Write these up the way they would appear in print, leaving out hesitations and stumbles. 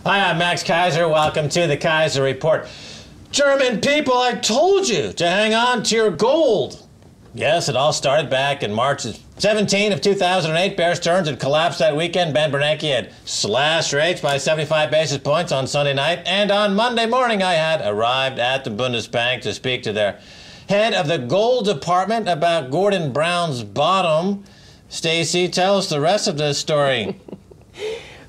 Hi, I'm Max Keiser. Welcome to the Keiser Report. German people, I told you to hang on to your gold. Yes, it all started back in March 17 of 2008. Bear Stearns had collapsed that weekend. Ben Bernanke had slashed rates by 75 basis points on Sunday night. And on Monday morning, I had arrived at the Bundesbank to speak to their head of the gold department about Gordon Brown's bottom. Stacy, tell us the rest of this story.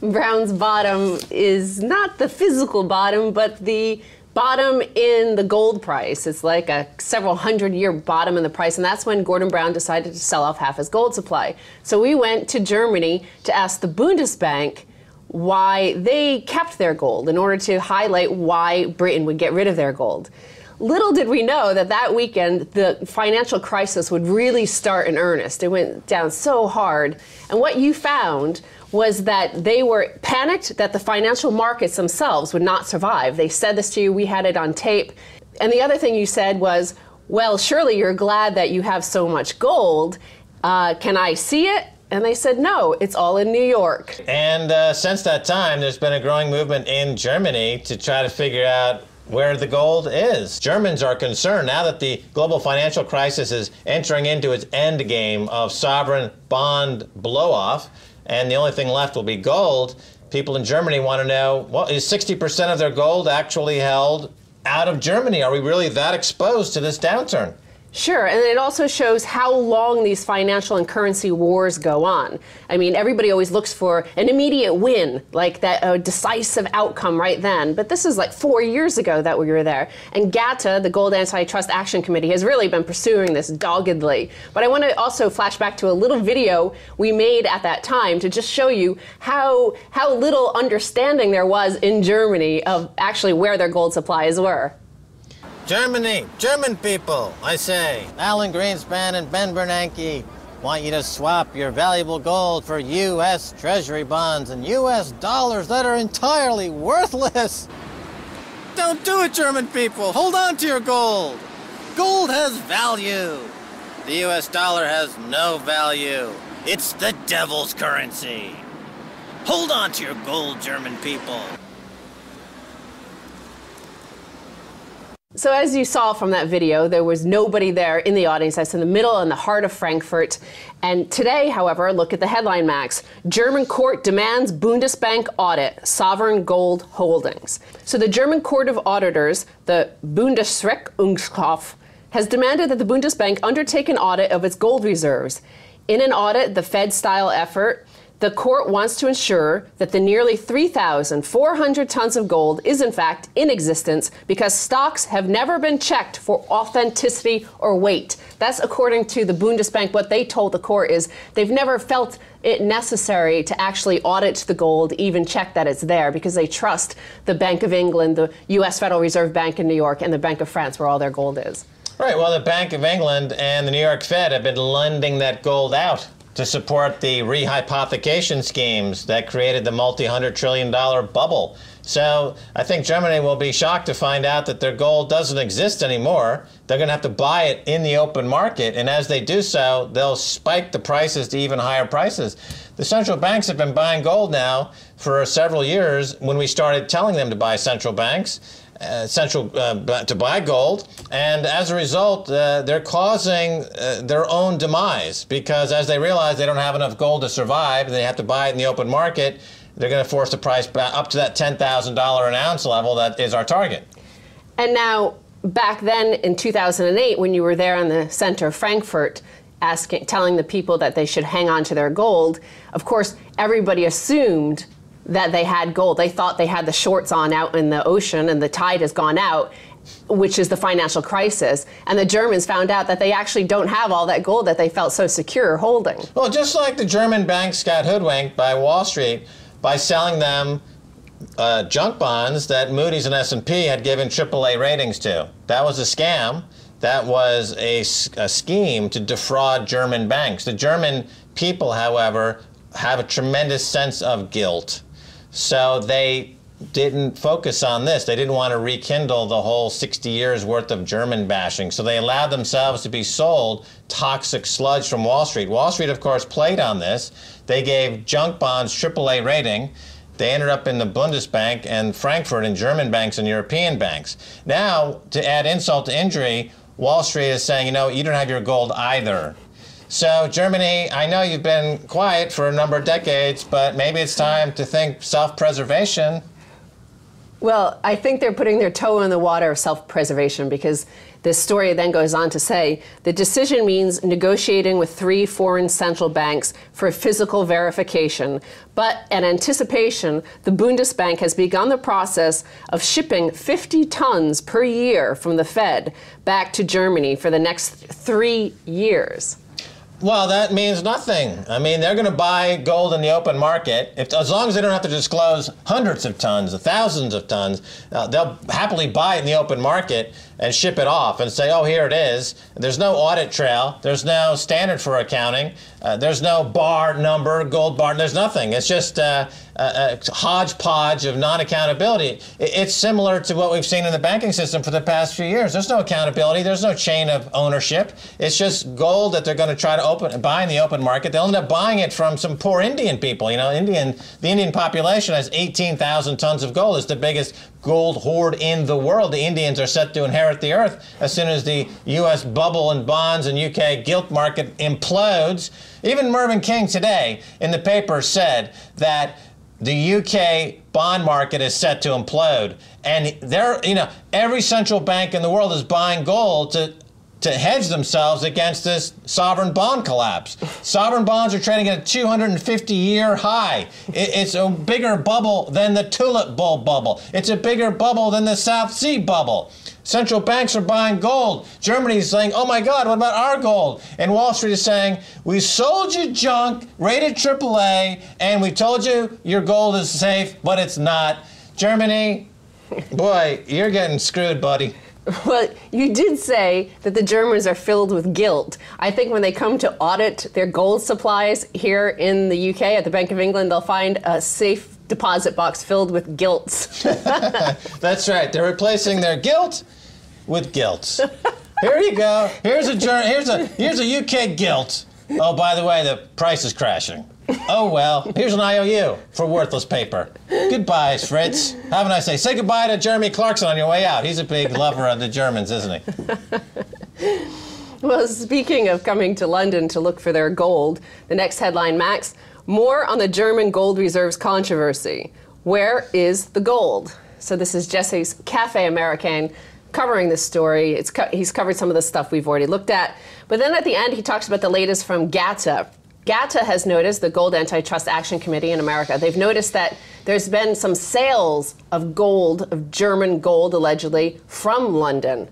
Brown's bottom is not the physical bottom, but the bottom in the gold price. It's like a several hundred-year bottom in the price, and that's when Gordon Brown decided to sell off half his gold supply. So we went to Germany to ask the Bundesbank why they kept their gold in order to highlight why Britain would get rid of their gold. Little did we know that that weekend the financial crisis would really start in earnest. It went down so hard. And what you found was that they were panicked that the financial markets themselves would not survive. They said this to you, we had it on tape. And the other thing you said was, well, surely you're glad that you have so much gold. Can I see it? And they said, no, it's all in New York. And since that time, there's been a growing movement in Germany to try to figure out where the gold is. Germans are concerned now that the global financial crisis is entering into its end game of sovereign bond blow-off, and the only thing left will be gold. People in Germany want to know, well, is 60% of their gold actually held out of Germany? Are we really that exposed to this downturn? Sure, and it also shows how long these financial and currency wars go on. I mean, everybody always looks for an immediate win, like that decisive outcome right then. But this is like 4 years ago that we were there. And GATA, the Gold Antitrust Action Committee, has really been pursuing this doggedly. But I want to also flash back to a little video we made at that time to just show you how little understanding there was in Germany of actually where their gold supplies were. Germany, German people, I say, Alan Greenspan and Ben Bernanke want you to swap your valuable gold for U.S. Treasury bonds and U.S. dollars that are entirely worthless. Don't do it, German people. Hold on to your gold. Gold has value. The U.S. dollar has no value. It's the devil's currency. Hold on to your gold, German people. So as you saw from that video, there was nobody there in the audience. That's in the middle and the heart of Frankfurt. And today, however, look at the headline, Max. German court demands Bundesbank audit sovereign gold holdings. So the German Court of Auditors, the Bundesrechnungshof, has demanded that the Bundesbank undertake an audit of its gold reserves. In an audit, the Fed-style effort, the court wants to ensure that the nearly 3,400 tons of gold is in fact in existence because stocks have never been checked for authenticity or weight. That's according to the Bundesbank. What they told the court is they've never felt it necessary to actually audit the gold, even check that it's there, because they trust the Bank of England, the U.S. Federal Reserve Bank in New York, and the Bank of France, where all their gold is. Right, well, the Bank of England and the New York Fed have been lending that gold out to support the rehypothecation schemes that created the multi-hundred trillion dollar bubble. So I think Germany will be shocked to find out that their gold doesn't exist anymore. They're going to have to buy it in the open market, and as they do so, they'll spike the prices to even higher prices. The central banks have been buying gold now for several years when we started telling them to buy central banks. To buy gold, and as a result, they're causing their own demise, because as they realize they don't have enough gold to survive and they have to buy it in the open market, they're going to force the price back up to that $10,000 an ounce level that is our target. And now, back then in 2008, when you were there in the center of Frankfurt, telling the people that they should hang on to their gold, of course, everybody assumed that they had gold. They thought they had the shorts on out in the ocean and the tide has gone out, which is the financial crisis. And the Germans found out that they actually don't have all that gold that they felt so secure holding. Well, just like the German banks got hoodwinked by Wall Street by selling them junk bonds that Moody's and S&P had given AAA ratings to. That was a scam. That was a scheme to defraud German banks. The German people, however, have a tremendous sense of guilt. So they didn't focus on this. They didn't want to rekindle the whole 60 years worth of German bashing. So they allowed themselves to be sold toxic sludge from Wall Street. Wall Street, of course, played on this. They gave junk bonds AAA rating. They ended up in the Bundesbank and Frankfurt and German banks and European banks. Now, to add insult to injury, Wall Street is saying, you know, you don't have your gold either. So, Germany, I know you've been quiet for a number of decades, but maybe it's time to think self-preservation. Well, I think they're putting their toe in the water of self-preservation, because this story then goes on to say the decision means negotiating with 3 foreign central banks for physical verification. But in anticipation, the Bundesbank has begun the process of shipping 50 tons per year from the Fed back to Germany for the next 3 years. Well, that means nothing. I mean, they're going to buy gold in the open market. As long as they don't have to disclose hundreds of tons, thousands of tons, they'll happily buy it in the open market and ship it off and say, oh, here it is. There's no audit trail. There's no standard for accounting. There's no bar number, gold bar. There's nothing. It's just a hodgepodge of non-accountability. It's similar to what we've seen in the banking system for the past few years. There's no accountability. There's no chain of ownership. It's just gold that they're going to try to buy in the open market. They'll end up buying it from some poor Indian people. You know, the Indian population has 18,000 tons of gold. It's the biggest gold hoard in the world. The Indians are set to inherit the earth as soon as the U.S. bubble and bonds and UK gilt market implodes. Even Mervyn King today in the paper said that the UK bond market is set to implode, and every central bank in the world is buying gold to hedge themselves against this sovereign bond collapse. Sovereign bonds are trading at a 250-year high. It's a bigger bubble than the tulip bulb bubble. It's a bigger bubble than the South Sea bubble. Central banks are buying gold. Germany is saying, oh my God, what about our gold? And Wall Street is saying, we sold you junk, rated AAA, and we told you your gold is safe, but it's not. Germany, boy, you're getting screwed, buddy. Well, you did say that the Germans are filled with guilt. I think when they come to audit their gold supplies here in the UK at the Bank of England, they'll find a safe deposit box filled with gilts. That's right. They're replacing their guilt with gilts. Here you go. Here's a UK gilt. Oh, by the way, the price is crashing. Oh, well, here's an IOU for worthless paper. Goodbye, Fritz. Have a nice day. Say goodbye to Jeremy Clarkson on your way out. He's a big lover of the Germans, isn't he? Well, speaking of coming to London to look for their gold, the next headline, Max, more on the German gold reserves controversy. Where is the gold? So this is Jesse's Cafe Americain covering this story. He's covered some of the stuff we've already looked at. But then at the end, he talks about the latest from GATA. GATA has noticed, the Gold Antitrust Action Committee in America, they've noticed that there's been some sales of gold, of German gold, allegedly, from London.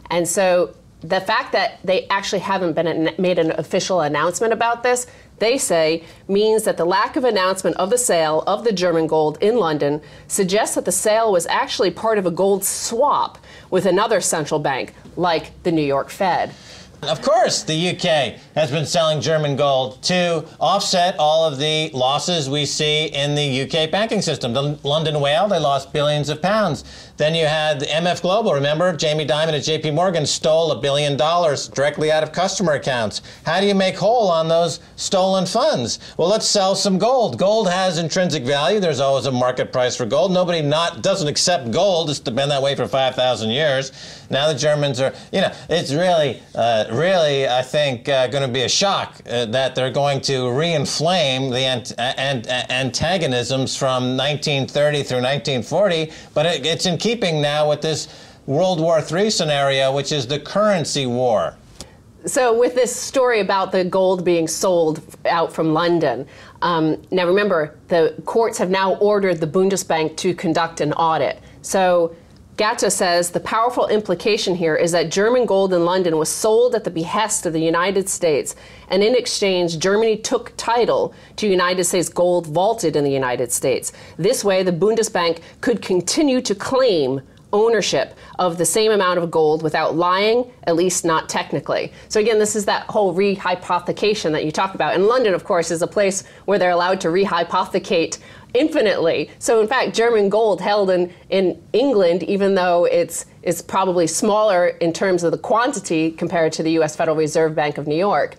And so the fact that they actually haven't made an official announcement about this, they say, means that the lack of announcement of the sale of the German gold in London suggests that the sale was actually part of a gold swap with another central bank, like the New York Fed. Of course, the UK has been selling German gold to offset all of the losses we see in the UK banking system. The London whale, they lost billions of pounds. Then you had the MF Global, remember? Jamie Dimon at JP Morgan stole $1 billion directly out of customer accounts. How do you make whole on those stolen funds? Well, let's sell some gold. Gold has intrinsic value. There's always a market price for gold. Nobody doesn't accept gold. It's been that way for 5,000 years. Now the Germans are, it's really, I think, going to be a shock that they're going to re-inflame the antagonisms from 1930 through 1940, but it's in keeping now with this World War III scenario, which is the currency war. So with this story about the gold being sold out from London, now remember, the courts have now ordered the Bundesbank to conduct an audit. So GATA says the powerful implication here is that German gold in London was sold at the behest of the United States, and in exchange, Germany took title to United States gold vaulted in the United States. This way, the Bundesbank could continue to claim ownership of the same amount of gold without lying, at least not technically. So again, this is that whole rehypothecation that you talk about. And London, of course, is a place where they're allowed to rehypothecate infinitely. So in fact, German gold held in England, even though it's probably smaller in terms of the quantity compared to the U.S. Federal Reserve Bank of New York,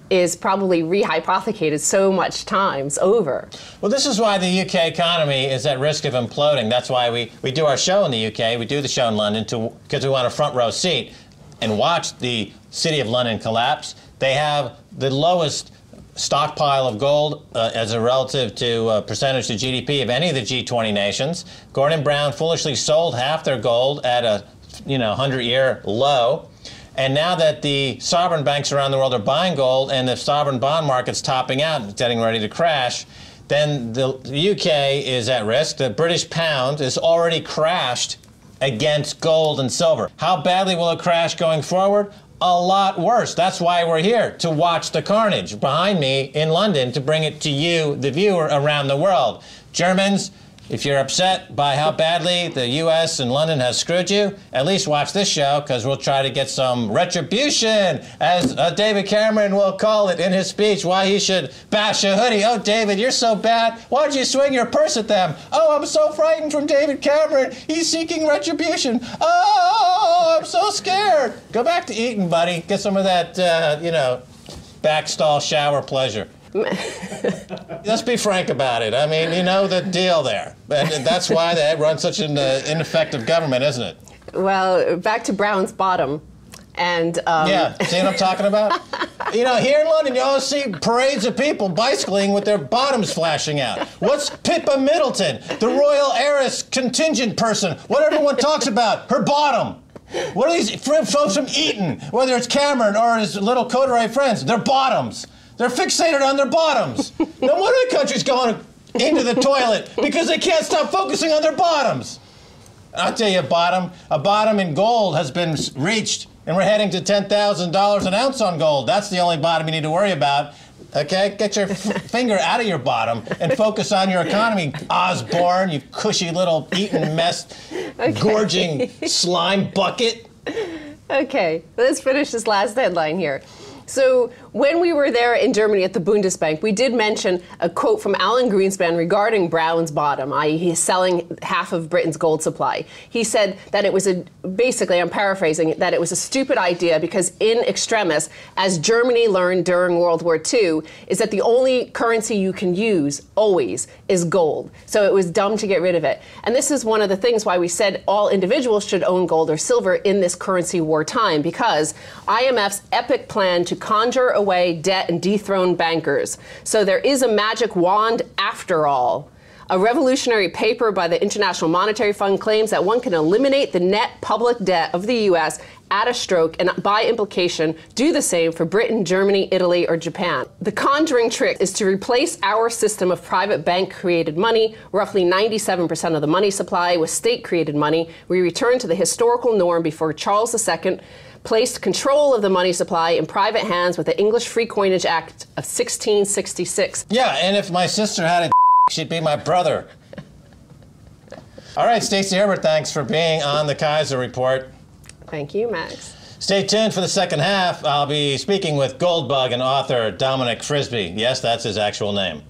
is probably rehypothecated so much times over. Well, this is why the UK economy is at risk of imploding. That's why we do our show in the UK. We do the show in London because we want a front row seat and watch the city of London collapse. They have the lowest stockpile of gold as a relative to percentage to GDP of any of the G20 nations. Gordon Brown foolishly sold half their gold at a 100-year low. And now that the sovereign banks around the world are buying gold and the sovereign bond market's topping out and getting ready to crash, then the UK is at risk. The British pound is already crashed against gold and silver. How badly will it crash going forward? A lot worse. That's why we're here, to watch the carnage behind me in London, to bring it to you, the viewer, around the world. Germans, if you're upset by how badly the U.S. and London has screwed you, at least watch this show, because we'll try to get some retribution, as David Cameron will call it in his speech, why he should bash a hoodie. Oh, David, you're so bad. Why did you swing your purse at them? Oh, I'm so frightened from David Cameron. He's seeking retribution. Oh, I'm so scared. Go back to eating, buddy. Get some of that, backstall shower pleasure. Let's be frank about it. I mean, you know the deal there. And that's why they run such an ineffective government, isn't it? Well, back to Brown's bottom. And yeah, see what I'm talking about? Here in London, you always see parades of people bicycling with their bottoms flashing out. What's Pippa Middleton, the royal heiress contingent person? What everyone talks about, her bottom. What are these folks from Eton, whether it's Cameron or his little coterie friends? Their bottoms. They're fixated on their bottoms. No wonder the country's going into the toilet, because they can't stop focusing on their bottoms. I'll tell you a bottom in gold has been reached, and we're heading to $10,000 an ounce on gold. That's the only bottom you need to worry about. Okay, get your finger out of your bottom and focus on your economy, Osborne, you cushy little Eton mess, gorging slime bucket. Okay, let's finish this last headline here. So when we were there in Germany at the Bundesbank, we did mention a quote from Alan Greenspan regarding Brown's bottom, i.e. he's selling half of Britain's gold supply. He said that it was basically, I'm paraphrasing, that it was a stupid idea because in extremis, as Germany learned during World War II, is that the only currency you can use, always, is gold. So it was dumb to get rid of it. And this is one of the things why we said all individuals should own gold or silver in this currency war time, because IMF's epic plan to conjure away debt and dethrone bankers. So there is a magic wand after all. A revolutionary paper by the International Monetary Fund claims that one can eliminate the net public debt of the U.S. at a stroke and, by implication, do the same for Britain, Germany, Italy, or Japan. The conjuring trick is to replace our system of private bank-created money, roughly 97% of the money supply, with state-created money. We return to the historical norm before Charles II placed control of the money supply in private hands with the English Free Coinage Act of 1666. Yeah, and if my sister had a she'd be my brother. All right, Stacey Herbert, thanks for being on the Keiser Report. Thank you, Max. Stay tuned for the second half. I'll be speaking with Goldbug and author Dominic Frisby. Yes, that's his actual name.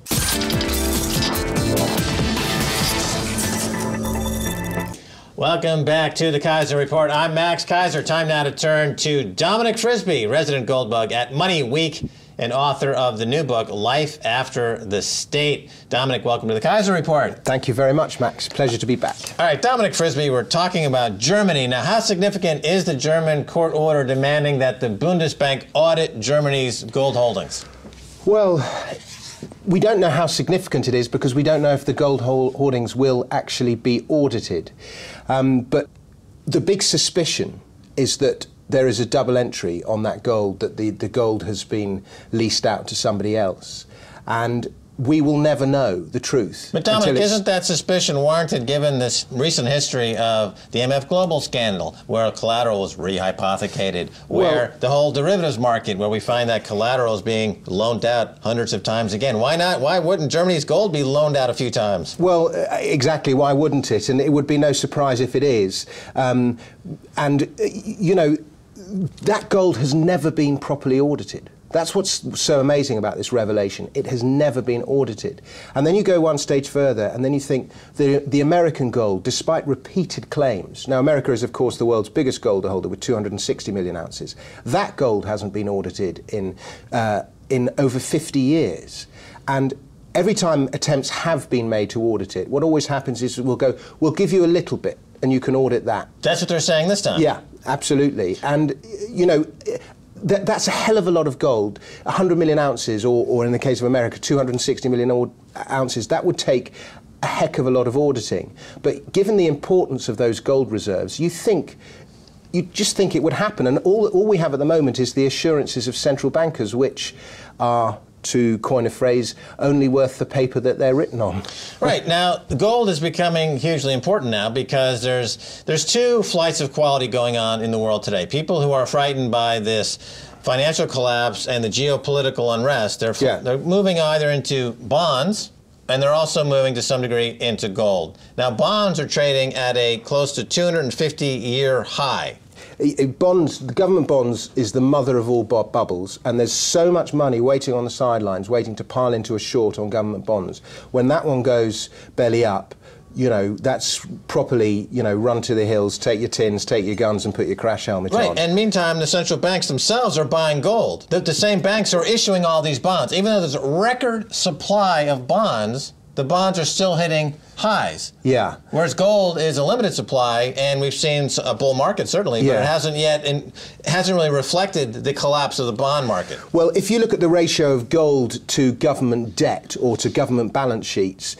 Welcome back to the Keiser Report. I'm Max Keiser. Time now to turn to Dominic Frisby, resident Goldbug at Money Week and author of the new book, Life After the State. Dominic, welcome to the Keiser Report. Thank you very much, Max. Pleasure to be back. All right, Dominic Frisby, we're talking about Germany. Now, how significant is the German court order demanding that the Bundesbank audit Germany's gold holdings? Well, we don't know how significant it is because we don't know if the gold holdings will actually be audited. But the big suspicion is that there is a double entry on that gold, that the gold has been leased out to somebody else. And we will never know the truth. But Dominic, isn't that suspicion warranted given this recent history of the MF Global scandal, where collateral was rehypothecated, where the whole derivatives market, where we find that collateral is being loaned out hundreds of times again? Why not? Why wouldn't Germany's gold be loaned out a few times? Well, exactly. Why wouldn't it? And it would be no surprise if it is. You know, that gold has never been properly audited. That's what's so amazing about this revelation. It has never been audited. And then you go one stage further, and then you think the American gold, despite repeated claims, now America is, of course, the world's biggest gold holder with 260 million ounces. That gold hasn't been audited in in over 50 years. And every time attempts have been made to audit it, what always happens is we'll give you a little bit and you can audit that. That's what they're saying this time. Yeah, absolutely. And, you know, that's a hell of a lot of gold. 100 million ounces, or in the case of America, 260 million ounces. That would take a heck of a lot of auditing. But given the importance of those gold reserves, you just think it would happen. And all we have at the moment is the assurances of central bankers, which are, to coin a phrase, only worth the paper that they're written on. Right. Now, gold is becoming hugely important now because there's two flights of quality going on in the world today. People who are frightened by this financial collapse and the geopolitical unrest, they're moving either into bonds, and they're also moving to some degree into gold. Now, bonds are trading at a close to 250-year high. Bonds, the government bonds, is the mother of all bubbles, and there's so much money waiting on the sidelines, waiting to pile into a short on government bonds. When that one goes belly up, you know, that's properly, you know, run to the hills, take your tins, take your guns, and put your crash helmet on. Right, and meantime, the central banks themselves are buying gold. The same banks are issuing all these bonds. Even though there's a record supply of bonds, the bonds are still hitting highs. Yeah. Whereas gold is a limited supply, and we've seen a bull market, certainly, but it hasn't really reflected the collapse of the bond market. Well, if you look at the ratio of gold to government debt or to government balance sheets,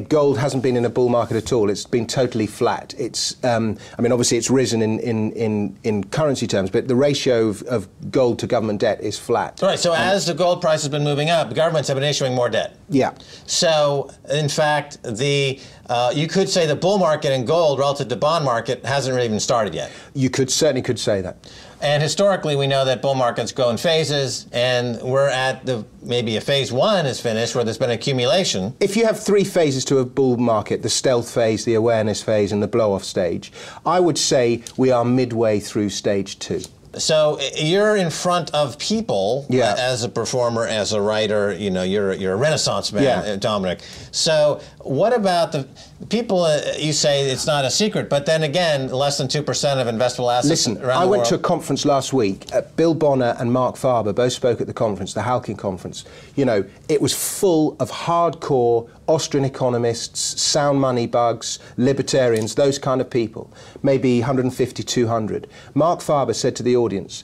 gold hasn't been in a bull market at all. It's been totally flat. It's, I mean, obviously it's risen in currency terms, but the ratio of gold to government debt is flat. Right, so as the gold price has been moving up, governments have been issuing more debt. Yeah. So, in fact, you could say the bull market in gold relative to the bond market hasn't really even started yet. You certainly could say that. And historically, we know that bull markets go in phases, and we're at maybe a phase one is finished, where there's been accumulation. If you have three phases to a bull market, the stealth phase, the awareness phase, and the blow-off stage, I would say we are midway through stage 2. So you're in front of people as a performer, as a writer. You know, you're a Renaissance man, Dominic. So what about the people? You say it's not a secret, but then again, less than 2% of investable assets. Listen, around I the went world. to a conference last week. Bill Bonner and Mark Farber both spoke at the conference, the Halkin conference. You know, it was full of hardcore Austrian economists, sound money bugs, libertarians, those kind of people. Maybe 150, 200. Mark Farber said to the audience,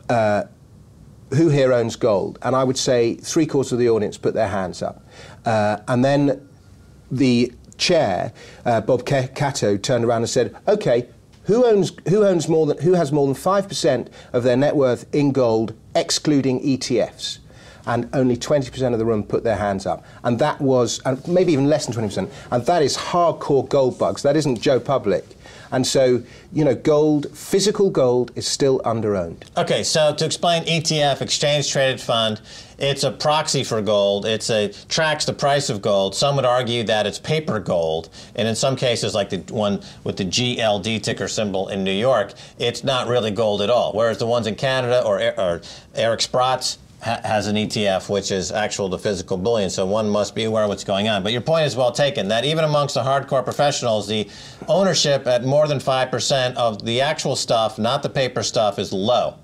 who here owns gold? And I would say 3/4 of the audience put their hands up. And then the chair, Bob Cato, turned around and said, okay, who has more than 5% of their net worth in gold, excluding ETFs? And only 20% of the room put their hands up. And that was, and maybe even less than 20%. And that is hardcore gold bugs. That isn't Joe Public. And so, you know, gold, physical gold, is still under-owned. Okay, so to explain ETF, Exchange Traded Fund, it's a proxy for gold. Tracks the price of gold. Some would argue that it's paper gold. And in some cases, like the one with the GLD ticker symbol in New York, it's not really gold at all. Whereas the ones in Canada or Eric Sprott's has an ETF, which is the physical bullion, so one must be aware of what's going on. But your point is well taken, that even amongst the hardcore professionals, the ownership at more than 5% of the actual stuff, not the paper stuff, is low.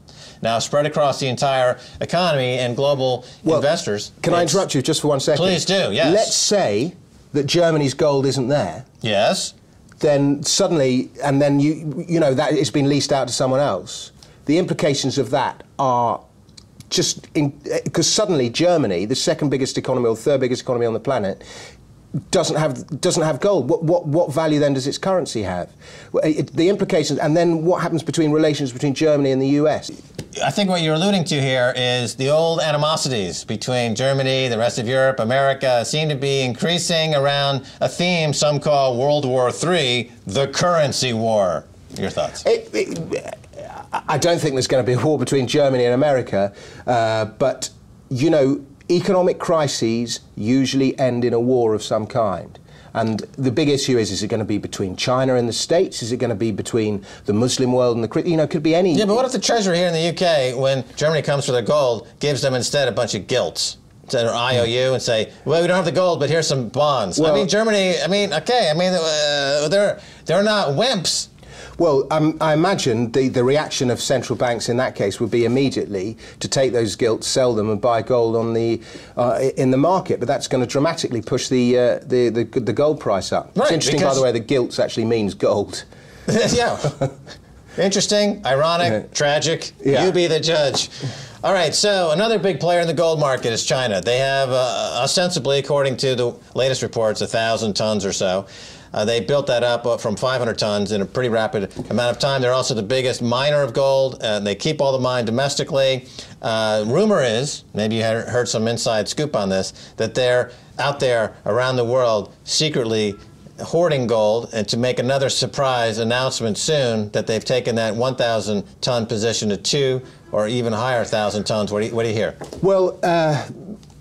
Now, spread across the entire economy and global investors. Can I interrupt you just for 1 second? Please do, yes. Let's say that Germany's gold isn't there. Yes. Then suddenly, and then you know that it's been leased out to someone else. The implications of that are just because suddenly Germany, the second biggest economy or third biggest economy on the planet, doesn't have gold. What value then does its currency have? The implications, and then what happens between relations between Germany and the US? I think what you're alluding to here is the old animosities between Germany, the rest of Europe, America, seem to be increasing around a theme some call World War III, the currency war. Your thoughts? I don't think there's going to be a war between Germany and America, but, you know, economic crises usually end in a war of some kind. And the big issue is it going to be between China and the States? Is it going to be between the Muslim world and the, you know, it could be any... Yeah, but what if the Treasury here in the UK, when Germany comes for their gold, gives them instead a bunch of gilts? Or IOU and say, well, we don't have the gold, but here's some bonds. Well, I mean, Germany, they're not wimps. Well, I imagine the reaction of central banks in that case would be immediately to take those gilts, sell them, and buy gold on the in the market. But that's going to dramatically push the gold price up. Right, it's interesting, by the way, that gilts actually means gold. Yeah. Interesting, ironic, tragic. Yeah. You be the judge. All right, so another big player in the gold market is China. They have, ostensibly, according to the latest reports, 1,000 tons or so. They built that up from 500 tons in a pretty rapid amount of time. They're also the biggest miner of gold, and they keep all the mine domestically. Rumor is, maybe you heard some inside scoop on this, that they're out there around the world secretly hoarding gold, and to make another surprise announcement soon that they've taken that 1,000-ton position to 2 or even higher 1,000 tons. What do you hear? Well,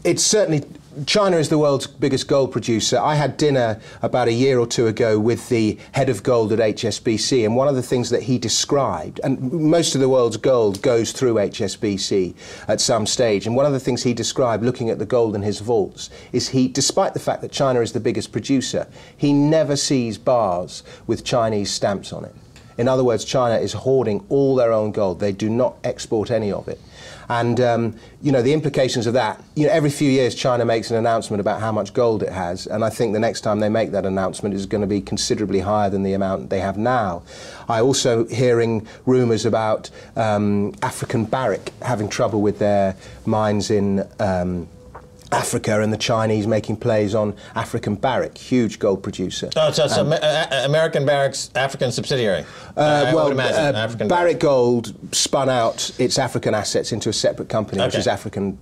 it's certainly... China is the world's biggest gold producer. I had dinner about a year or two ago with the head of gold at HSBC, and one of the things that he described, and most of the world's gold goes through HSBC at some stage, and one of the things he described looking at the gold in his vaults is despite the fact that China is the biggest producer, he never sees bars with Chinese stamps on it. In other words, China is hoarding all their own gold. They do not export any of it. And, you know, the implications of that, you know, every few years China makes an announcement about how much gold it has, and I think the next time they make that announcement is going to be considerably higher than the amount they have now. I also hearing rumours about African barrack having trouble with their mines in Africa, and the Chinese making plays on African barrack, huge gold producer. Oh, so American Barrack's African subsidiary. I would imagine. African Barrick Gold spun out its African assets into a separate company, which is African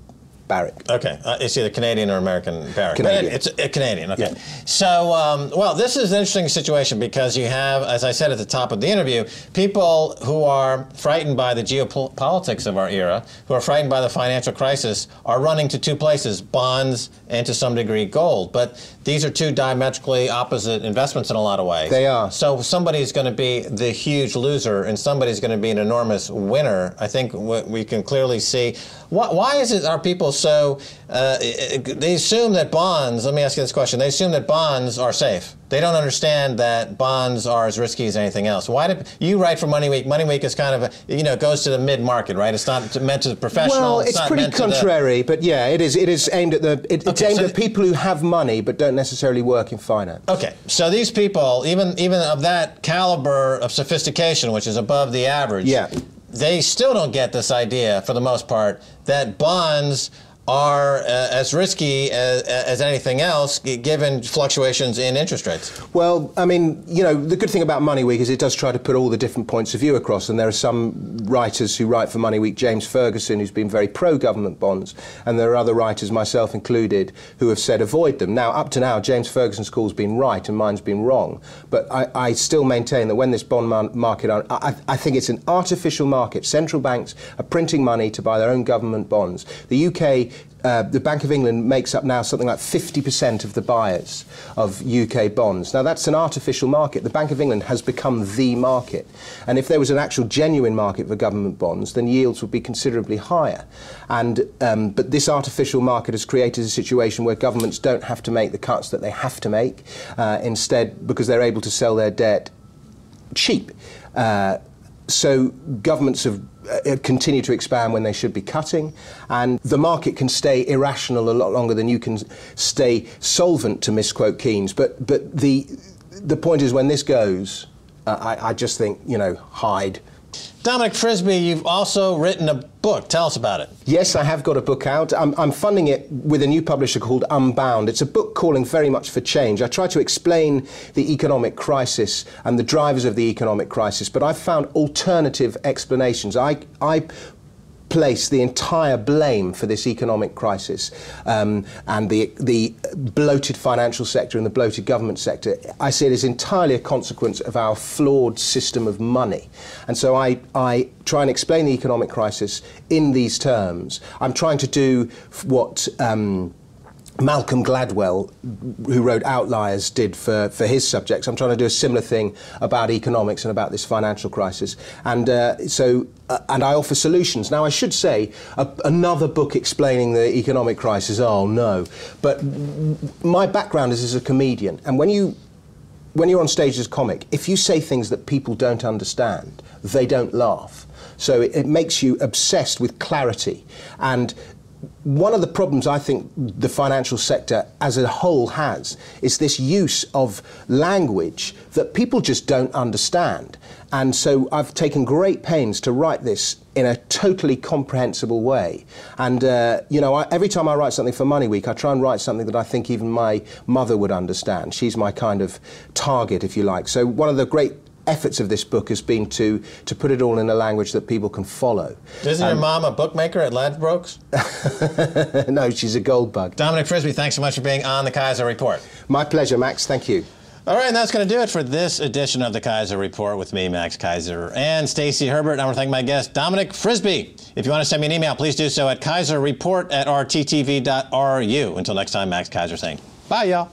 Barrick. Okay, it's either Canadian or American Barrick. Canadian. It's Canadian, okay. Yeah. So, well, this is an interesting situation because you have, as I said at the top of the interview, people who are frightened by the geopolitics of our era, who are frightened by the financial crisis, are running to two places, bonds and to some degree gold. But these are two diametrically opposite investments in a lot of ways. They are. So somebody's going to be the huge loser and somebody's going to be an enormous winner. I think we can clearly see. Why is it our people so, they assume that bonds, let me ask you this question, they assume that bonds are safe. They don't understand that bonds are as risky as anything else. Why did you write for Money Week? Money Week is kind of, it goes to the mid-market, right? It's not meant to the professional. Well, it's pretty contrary, but yeah, it is aimed at at people who have money but don't necessarily work in finance. Okay, so these people, even of that caliber of sophistication, which is above the average, they still don't get this idea, for the most part, that bonds are as risky as anything else, given fluctuations in interest rates. Well, I mean, the good thing about Money Week is it does try to put all the different points of view across, and there are some writers who write for Money Week, James Ferguson, who's been very pro-government bonds, and there are other writers, myself included, who have said avoid them. Now, up to now, James Ferguson's call's been right and mine's been wrong, but I still maintain that when this bond market, I think it's an artificial market. Central banks are printing money to buy their own government bonds. The UK... the Bank of England makes up now something like 50% of the buyers of UK bonds. Now, that's an artificial market. The Bank of England has become the market. And if there was an actual genuine market for government bonds, then yields would be considerably higher. And but this artificial market has created a situation where governments don't have to make the cuts that they have to make, instead, because they're able to sell their debt cheap. So governments have continue to expand when they should be cutting, and the market can stay irrational a lot longer than you can stay solvent, to misquote Keynes. But the point is, when this goes, I just think, hide. Dominic Frisby, you've also written a book. Tell us about it. Yes, I have got a book out. I'm funding it with a new publisher called Unbound. It's a book calling very much for change. I try to explain the economic crisis and the drivers of the economic crisis, but I've found alternative explanations. I place the entire blame for this economic crisis and the bloated financial sector and the bloated government sector. I see it as entirely a consequence of our flawed system of money. And so I try and explain the economic crisis in these terms. I'm trying to do what Malcolm Gladwell, who wrote Outliers, did for his subjects. I'm trying to do a similar thing about economics and about this financial crisis. And and I offer solutions. Now, I should say, another book explaining the economic crisis, oh no. But my background is as a comedian. And when you when you're on stage as a comic, if you say things that people don't understand, they don't laugh. So it makes you obsessed with clarity. And one of the problems I think the financial sector as a whole has is this use of language that people just don't understand. And so I've taken great pains to write this in a totally comprehensible way. And, you know, every time I write something for Money Week, I try and write something that I think even my mother would understand. She's my kind of target, if you like. So one of the great efforts of this book has been to put it all in a language that people can follow. Isn't your mom a bookmaker at Ladbrokes? No, she's a gold bug. Dominic Frisby, thanks so much for being on the Keiser Report. My pleasure, Max. Thank you. All right, and that's going to do it for this edition of the Keiser Report with me, Max Keiser, and Stacey Herbert. I want to thank my guest, Dominic Frisby. If you want to send me an email, please do so at keiserreport@rttv.ru. Until next time, Max Keiser saying bye, y'all.